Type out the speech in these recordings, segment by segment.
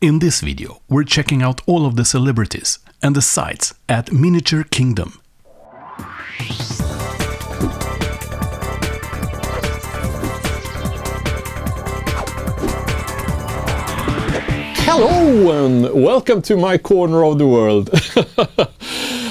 In this video, we're checking out all of the celebrities and the sites at Miniature Kingdom. Hello and welcome to my corner of the world.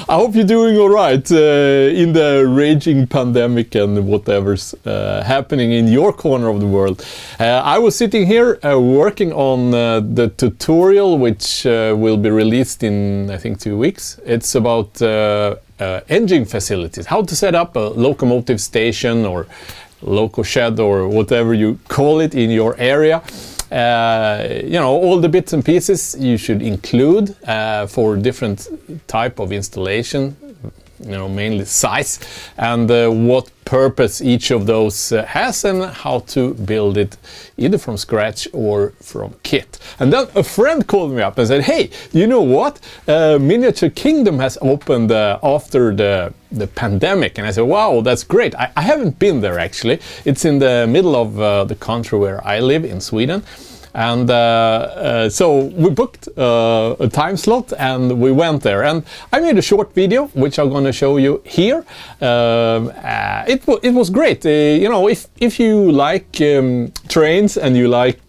I hope you're doing all right in the raging pandemic and whatever's happening in your corner of the world. I was sitting here working on the tutorial which will be released in I think 2 weeks. It's about engine facilities, how to set up a locomotive station or loco shed or whatever you call it in your area. All the bits and pieces you should include for different type of installation, mainly size, and what purpose each of those has and how to build it either from scratch or from kit. And then a friend called me up and said, hey, you know what? Miniature Kingdom has opened after the pandemic. And I said, wow, that's great. I haven't been there actually. It's in the middle of the country where I live in Sweden. And so we booked a time slot and we went there. And I made a short video, which I'm going to show you here. It was great. If you like trains and you like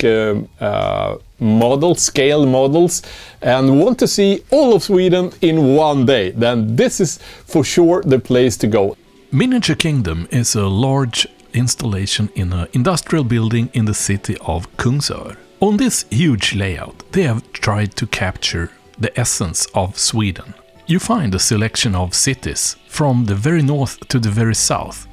scale models, and want to see all of Sweden in one day, then this is for sure the place to go. Miniature Kingdom is a large installation in an industrial building in the city of Kungsör. On this huge layout, they have tried to capture the essence of Sweden. You find a selection of cities from the very north to the very south,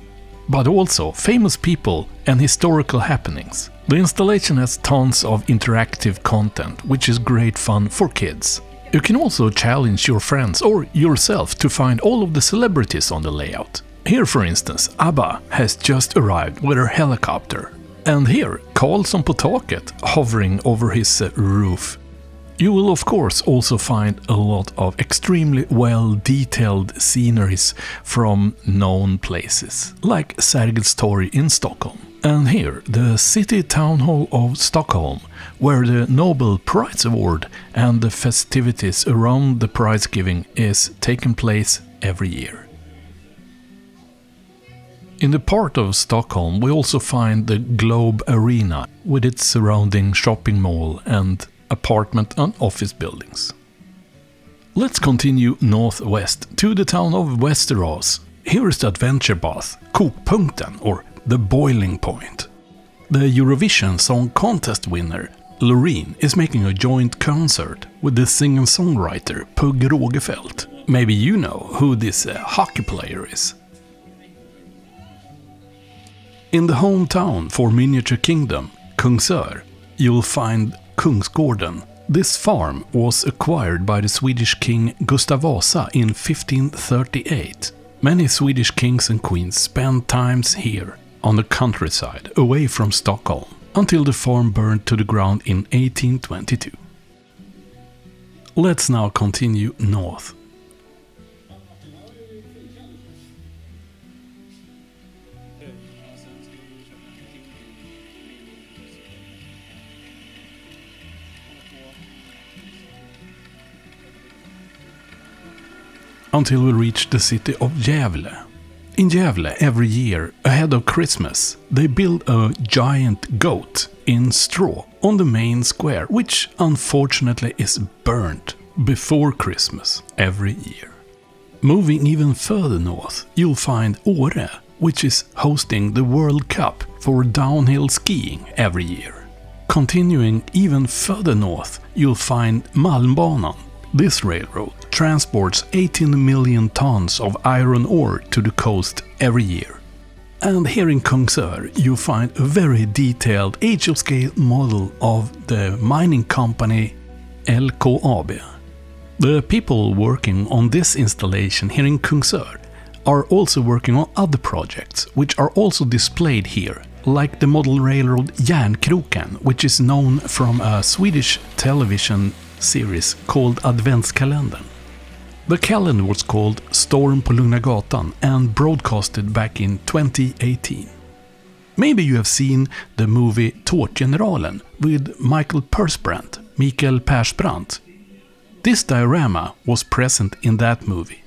but also famous people and historical happenings. The installation has tons of interactive content, which is great fun for kids. You can also challenge your friends or yourself to find all of the celebrities on the layout. Here, for instance, ABBA has just arrived with her helicopter. And here, Karlsson på taket hovering over his roof. You will of course also find a lot of extremely well-detailed sceneries from known places, like Sergels Torg in Stockholm. And here, the City Town Hall of Stockholm, where the Nobel Prize Award and the festivities around the prize giving is taking place every year. In the part of Stockholm we also find the Globe Arena with its surrounding shopping mall and apartment and office buildings. Let's continue northwest to the town of Västerås. Here is the adventure bath, Kokpunkten, or the boiling point. The Eurovision Song Contest winner, Loreen, is making a joint concert with the singer-songwriter Pugh Rogefeldt. Maybe you know who this hockey player is. In the hometown for Miniature Kingdom, Kungsör, you'll find Kungsgården. This farm was acquired by the Swedish king Gustav Vasa in 1538. Many Swedish kings and queens spent times here, on the countryside, away from Stockholm, until the farm burned to the ground in 1822. Let's now continue north. Until we reach the city of Gävle. In Gävle, every year, ahead of Christmas, they build a giant goat in straw on the main square, which unfortunately is burnt before Christmas every year. Moving even further north, you'll find Åre, which is hosting the World Cup for downhill skiing every year. Continuing even further north, you'll find Malmbanan. This railroad transports 18 million tons of iron ore to the coast every year. And here in Kungsör you find a very detailed age-of-scale model of the mining company LKAB. The people working on this installation here in Kungsör are also working on other projects which are also displayed here, like the model railroad Järnkroken, which is known from a Swedish television series called Adventskalendern. The calendar was called Storm på Lugna Gatan and broadcasted back in 2018. Maybe you have seen the movie Tårtgeneralen with Michael Persbrandt. Mikael Persbrandt. This diorama was present in that movie.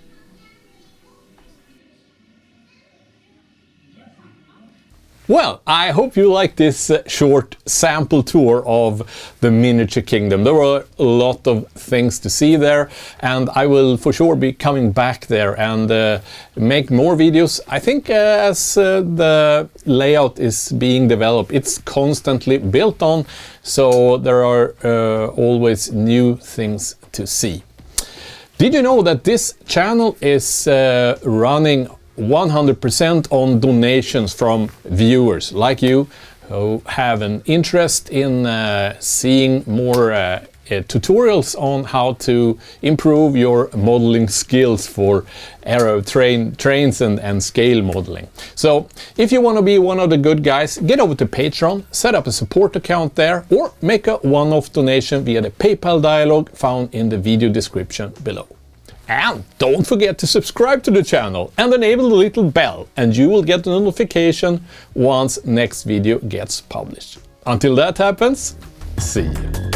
Well, I hope you liked this short sample tour of the miniature kingdom. There were a lot of things to see there, and I will for sure be coming back there and make more videos. I think as the layout is being developed, it's constantly built on, so there are always new things to see. Did you know that this channel is running 100% on donations from viewers like you who have an interest in seeing more tutorials on how to improve your modeling skills for aero trains and scale modeling. So if you want to be one of the good guys, get over to Patreon, set up a support account there, or make a one-off donation via the PayPal dialog found in the video description below. And don't forget to subscribe to the channel and enable the little bell, and you will get a notification once next video gets published. Until that happens, see you.